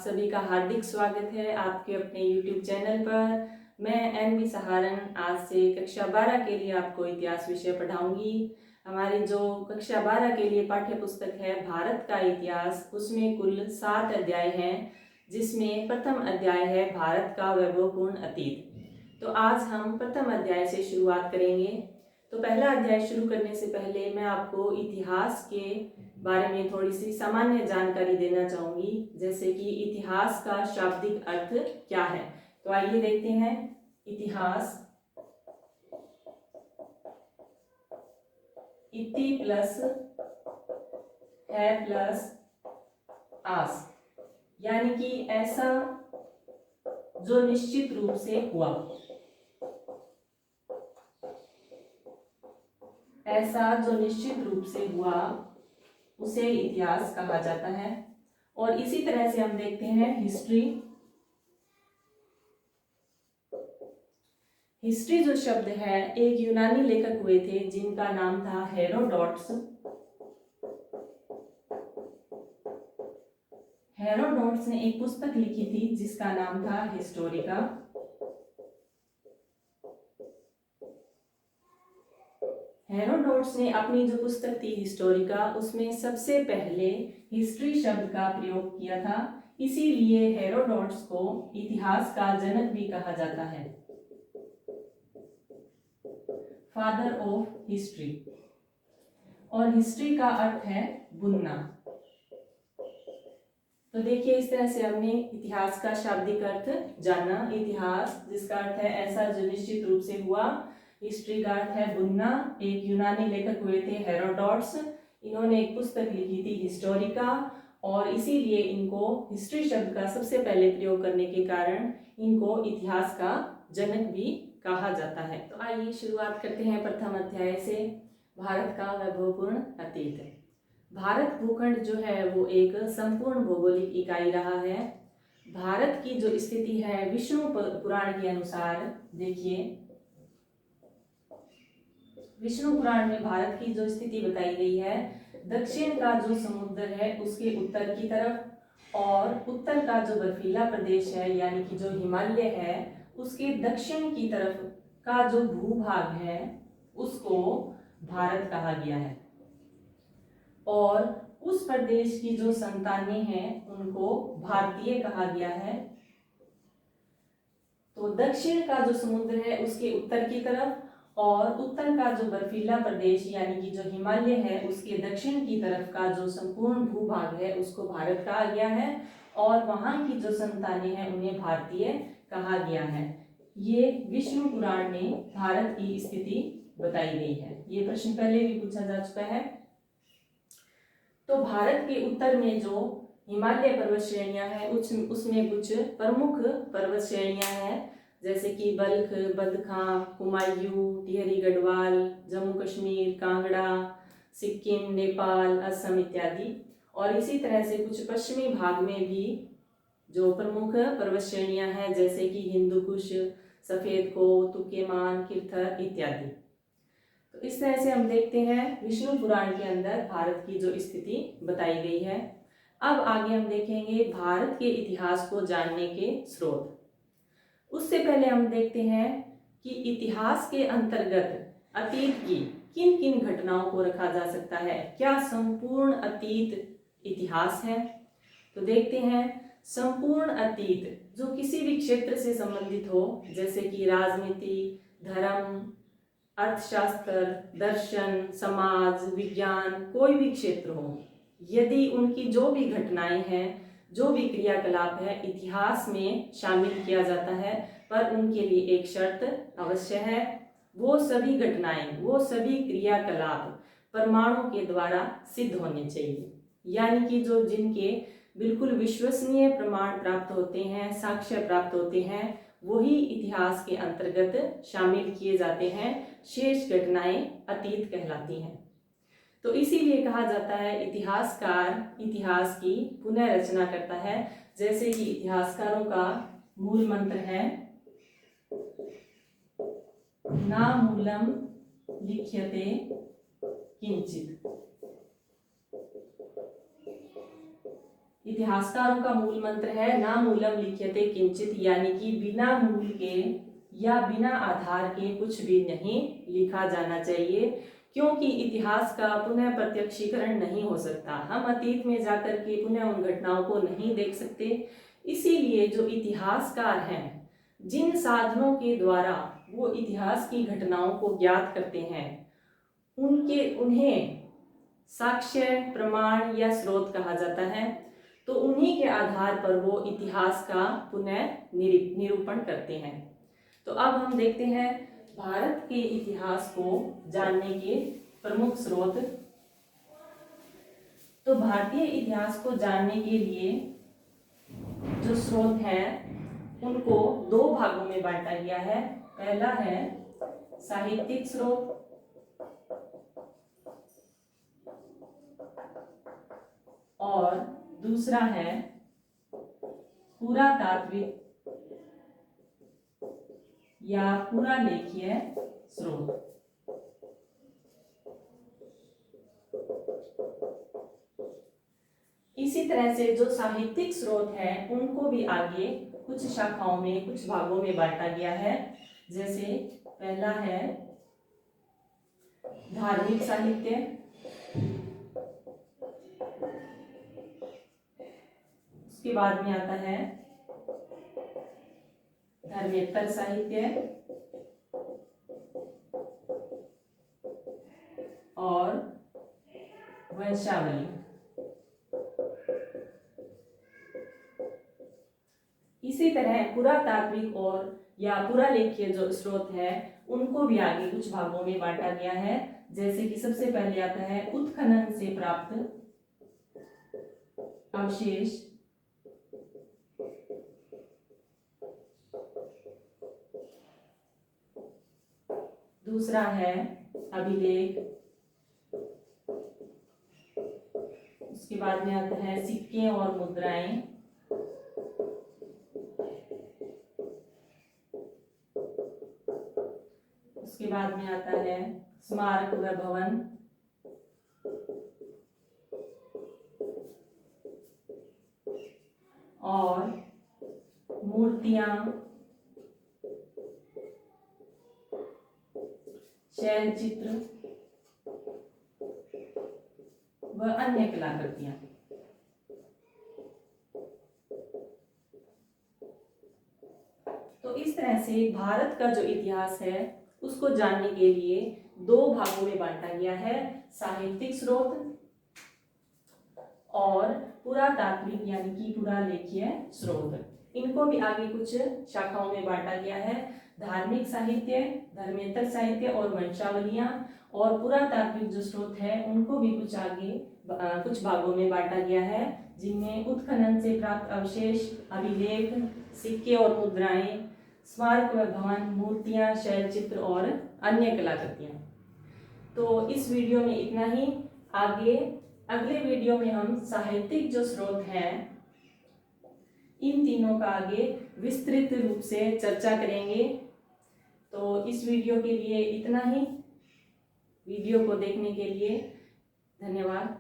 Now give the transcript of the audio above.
सभी का हार्दिक स्वागत है आपके अपने YouTube चैनल पर। मैं एन सहारन आज से कक्षा 12 के लिए आपको इतिहास विषय पढ़ाऊंगी। हमारी जो कक्षा 12 के लिए पाठ्य पुस्तक है भारत का इतिहास, उसमें कुल 7 अध्याय हैं, जिसमें प्रथम अध्याय है भारत का वैभवपूर्ण अतीत। तो आज हम प्रथम अध्याय से शुरुआत करेंगे। तो पहला अध्याय शुरू करने से पहले मैं आपको इतिहास के बारे में थोड़ी सी सामान्य जानकारी देना चाहूंगी, जैसे कि इतिहास का शाब्दिक अर्थ क्या है। तो आइए देखते हैं। इतिहास इति प्लस है प्लस आस, यानी कि ऐसा जो निश्चित रूप से हुआ, ऐसा जो निश्चित रूप से हुआ उसे इतिहास कहा जाता है। और इसी तरह से हम देखते हैं हिस्ट्री। हिस्ट्री जो शब्द है एक यूनानी लेखक हुए थे जिनका नाम था हेरोडोटस। हेरोडोटस ने एक पुस्तक लिखी थी जिसका नाम था हिस्टोरिका। हेरोडोटस ने अपनी जो पुस्तक थी हिस्टोरिका, उसमें सबसे पहले हिस्ट्री शब्द का प्रयोग किया था। इसीलिए हेरोडोटस को इतिहास का जनक भी कहा जाता है, फादर ऑफ हिस्ट्री। और हिस्ट्री का अर्थ है बुनना। तो देखिए, इस तरह से हमने इतिहास का शाब्दिक अर्थ जाना। इतिहास जिसका अर्थ है ऐसा जो निश्चित रूप से हुआ, हिस्ट्री का अर्थ है बुनना। एक यूनानी लेखक हुए थे हेरोडोटस, इन्होंने एक पुस्तक लिखी थी हिस्टोरिका, और इसीलिए इनको हिस्ट्री शब्द का सबसे पहले प्रयोग करने के कारण इनको इतिहास का जनक भी कहा जाता है। तो आइए शुरुआत करते हैं प्रथम अध्याय से, भारत का वैभवपूर्ण अतीत। भारत भूखंड जो है वो एक संपूर्ण भौगोलिक इकाई रहा है। भारत की जो स्थिति है विष्णु पुराण के अनुसार, देखिए विष्णु पुराण में भारत की जो स्थिति बताई गई है, दक्षिण का जो समुद्र है उसके उत्तर की तरफ, और उत्तर का जो बर्फीला प्रदेश है यानी कि जो हिमालय है उसके दक्षिण की तरफ का जो भूभाग है उसको भारत कहा गया है। और उस प्रदेश की जो संतानें हैं उनको भारतीय कहा गया है। तो दक्षिण का जो समुद्र है उसके उत्तर की तरफ, और उत्तर का जो बर्फीला प्रदेश यानी कि जो हिमालय है उसके दक्षिण की तरफ का जो संपूर्ण भूभाग है उसको भारत कहा गया है, और वहां की जो संतानें हैं उन्हें भारतीय कहा गया है। ये विष्णु पुराण में भारत की स्थिति बताई गई है। ये प्रश्न पहले भी पूछा जा चुका है। तो भारत के उत्तर में जो हिमालय पर्वत श्रेणियां हैं उसमें कुछ प्रमुख पर्वत श्रेणियां हैं, जैसे कि बल्ख, बदखां, कुमायूं, टिहरी गढ़वाल, जम्मू कश्मीर, कांगड़ा, सिक्किम, नेपाल, असम इत्यादि। और इसी तरह से कुछ पश्चिमी भाग में भी जो प्रमुख पर्वत श्रेणियां हैं, जैसे कि हिंदू कुश, सफेद को, तुकेमान, किरथर इत्यादि। तो इस तरह से हम देखते हैं विष्णु पुराण के अंदर भारत की जो स्थिति बताई गई है। अब आगे हम देखेंगे भारत के इतिहास को जानने के स्रोत। उससे पहले हम देखते हैं कि इतिहास के अंतर्गत अतीत की किन किन घटनाओं को रखा जा सकता है। क्या संपूर्ण अतीत इतिहास है? तो देखते हैं, संपूर्ण अतीत जो किसी भी क्षेत्र से संबंधित हो, जैसे कि राजनीति, धर्म, अर्थशास्त्र, दर्शन, समाज विज्ञान, कोई भी क्षेत्र हो, यदि उनकी जो भी घटनाएं हैं, जो भी क्रियाकलाप है इतिहास में शामिल किया जाता है, पर उनके लिए एक शर्त अवश्य है। वो सभी घटनाएं, वो सभी क्रियाकलाप प्रमाणों के द्वारा सिद्ध होने चाहिए, यानी कि जो जिनके बिल्कुल विश्वसनीय प्रमाण प्राप्त होते हैं, साक्ष्य प्राप्त होते हैं, वही इतिहास के अंतर्गत शामिल किए जाते हैं। शेष घटनाएं अतीत कहलाती हैं। तो इसीलिए कहा जाता है इतिहासकार इतिहास की पुनः रचना करता है। जैसे कि इतिहासकारों का मूल मंत्र है ना मूलम लिख्यते किंचित। इतिहासकारों का मूल मंत्र है ना मूलम लिख्यते किंचित, यानी कि बिना मूल के या बिना आधार के कुछ भी नहीं लिखा जाना चाहिए, क्योंकि इतिहास का पुनः प्रत्यक्षीकरण नहीं हो सकता। हम अतीत में जाकर के पुनः उन घटनाओं को नहीं देख सकते। इसीलिए जो इतिहासकार हैं, जिन साधनों के द्वारा वो इतिहास की घटनाओं को ज्ञात करते हैं, उन्हें साक्ष्य, प्रमाण या स्रोत कहा जाता है। तो उन्हीं के आधार पर वो इतिहास का पुनः निरूपण करते हैं। तो अब हम देखते हैं भारत के इतिहास को जानने के प्रमुख स्रोत। तो भारतीय इतिहास को जानने के लिए जो स्रोत हैं उनको दो भागों में बांटा गया है। पहला है साहित्यिक स्रोत और दूसरा है पुरातात्विक या पुरालेखीय स्रोत। इसी तरह से जो साहित्यिक स्रोत है उनको भी आगे कुछ शाखाओं में, कुछ भागों में बांटा गया है। जैसे पहला है धार्मिक साहित्य, उसके बाद में आता है धर्मेतर साहित्य और वंशावली। इसी तरह पुरातात्विक और या पुरालेखीय जो स्रोत है उनको भी आगे कुछ भागों में बांटा गया है। जैसे कि सबसे पहले आता है उत्खनन से प्राप्त अवशेष, दूसरा है अभिलेख, उसके बाद में आता है सिक्के और मुद्राएं, उसके बाद में आता है स्मारक व भवन, और मूर्तियां, शैल चित्र व अन्य कलाकृतियां। तो इस तरह से भारत का जो इतिहास है उसको जानने के लिए दो भागों में बांटा गया है, साहित्यिक स्रोत और पुरातात्विक यानी कि पुरालेखीय स्रोत। इनको भी आगे कुछ शाखाओं में बांटा गया है, धार्मिक साहित्य, धर्मेतर साहित्य और वंशावलियां। और पुरातात्विक जो स्रोत है उनको भी कुछ आगे कुछ भागों में बांटा गया है, जिनमें उत्खनन से प्राप्त अवशेष, अभिलेख, सिक्के और मुद्राएं, स्मारक व भवन, मूर्तियां, शैल चित्र और अन्य कलाकृतियां। तो इस वीडियो में इतना ही। आगे अगले वीडियो में हम साहित्यिक जो स्रोत हैं इन तीनों का आगे विस्तृत रूप से चर्चा करेंगे। तो इस वीडियो के लिए इतना ही। वीडियो को देखने के लिए धन्यवाद।